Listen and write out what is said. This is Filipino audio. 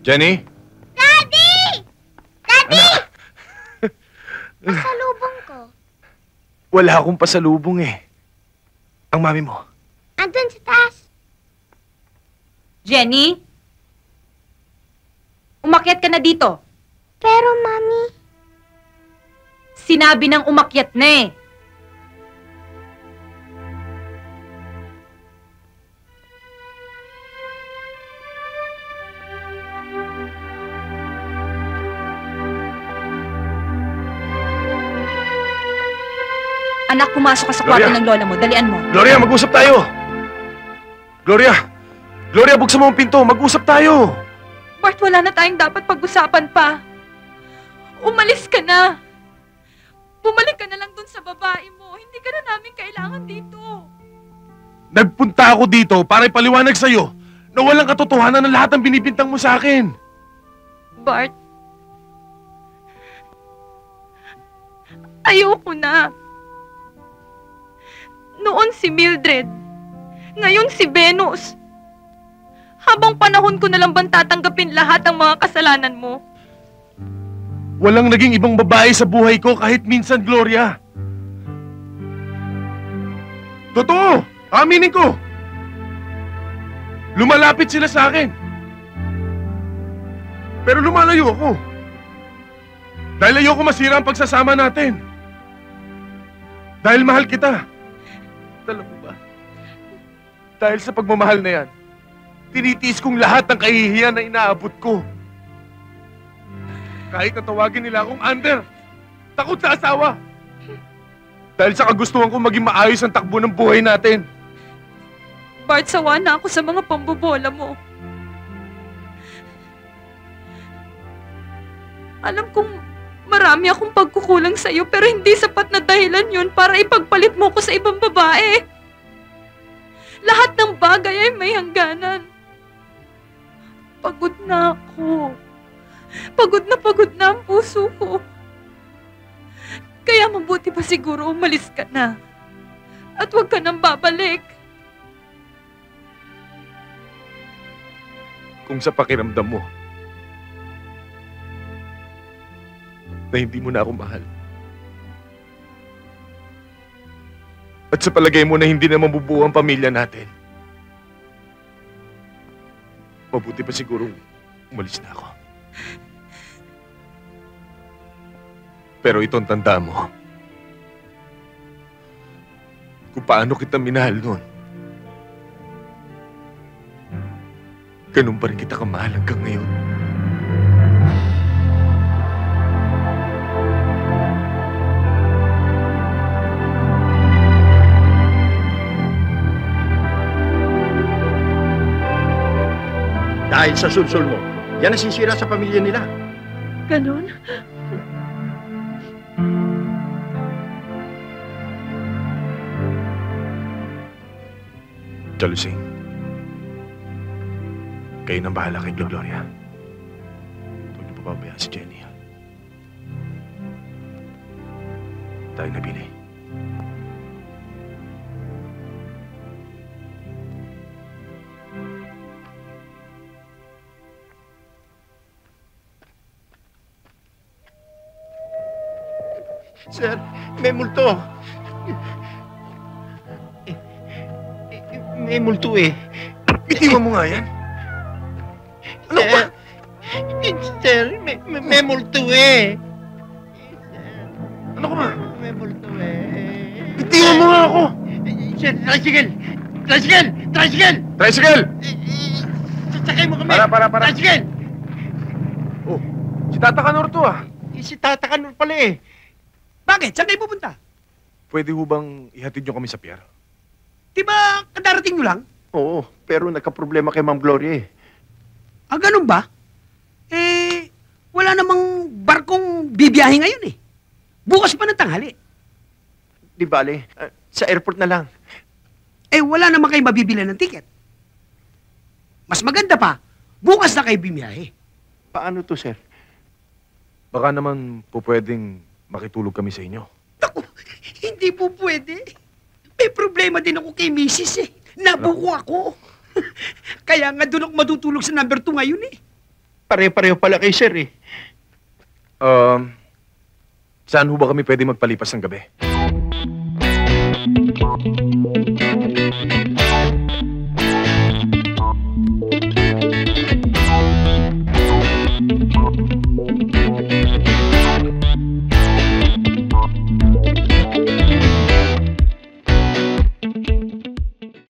Jenny? Daddy! Daddy! Pasalubong ko. Wala akong pasalubong eh. Ang mami mo. Andun sa taas. Jenny? Umakyat ka na dito. Pero, Mami... Sinabi ng umakyat na eh. Anak, pumasok ka sa kwarto Gloria! ng lola mo. Dalian mo. Gloria, mag-usap tayo! Gloria! Gloria, buksan mo ang pinto. Mag-usap tayo! Bart, wala na tayong dapat pag-usapan pa. Umalis ka na. Bumalik ka na lang dun sa babae mo. Hindi ka na namin kailangan dito. Nagpunta ako dito para ipaliwanag sa'yo na walang katotohanan ng lahat ng binibintang mo sa akin. Bart, ayoko na. Noon si Mildred, ngayon si Venus. Habang panahon ko na lang bang tatanggapin lahat ng mga kasalanan mo? Walang naging ibang babae sa buhay ko kahit minsan, Gloria. Totoo! Aminin ko! Lumalapit sila sa akin. Pero lumalayo ako. Dahil ayoko masira ang pagsasama natin. Dahil mahal kita. Alam mo ba? Dahil sa pagmamahal na yan, tinitiis kong lahat ng kahihiyan na inaabot ko. Kahit natawagin nila akong under, takot sa asawa. Dahil sa kagustuhan kong maging maayos ang takbo ng buhay natin. Bart, sawa na ako sa mga pambobola mo. Alam kong marami akong pagkukulang sa'yo pero hindi sapat na dahilan yun para ipagpalit mo ko sa ibang babae. Lahat ng bagay ay may hangganan. Pagod na ako. Pagod na ang puso ko. Kaya mabuti pa siguro umalis ka na. At huwag ka nang babalik. Kung sa pakiramdam mo na hindi mo na ako mahal. At sa palagay mo na hindi na mabubuo ang pamilya natin. Mabuti pa siguro umalis na ako. Pero itong tanda mo, kung paano kita minahal noon, ganun pa rin kita kamahal hanggang ngayon. Dahil sa sulsul mo, yan ang sisira sa pamilya nila. Ganon? Jalusing, kayo nang bahala kay Gloria. Huwag niyo papabayaan si Jenny. Tayo nabili. Sir, may multo. May multo eh. Bitiwan mo nga yan. Ano ba? Sir, may multo eh. Ano ka ba? May multo eh. Bitiwan mo nga ako! Sir, tricycle! Tricycle! Tricycle! Tricycle! Sasakay mo kami! Para. Tricycle! Oh, si Tata Kanor to ah. Si Tata Kanor pala eh. Bakit? Saan kayo pupunta? Pwede ho bang ihatid niyo kami sa pier? Di ba kadarating nyo lang? Oo, pero nagka-problema kay Ma'am Gloria eh. Ah, ganun ba? Wala namang barkong bibiyahe ngayon eh. Bukas pa ng tanghali. Di bale, sa airport na lang. Wala naman kayo mabibili ng tiket. Mas maganda pa, bukas na kayo bumiyahe. Paano to, sir? Baka naman po pwedeng makitulog kami sa inyo. Naku, hindi po pwede. May problema din ako kay Mrs. eh. Nabuko ako. Kaya nga doon ako matutulog sa number 2 ngayon eh. Pare-pareho pala kay sir eh. Saan ho ba kami pwede magpalipas ng gabi?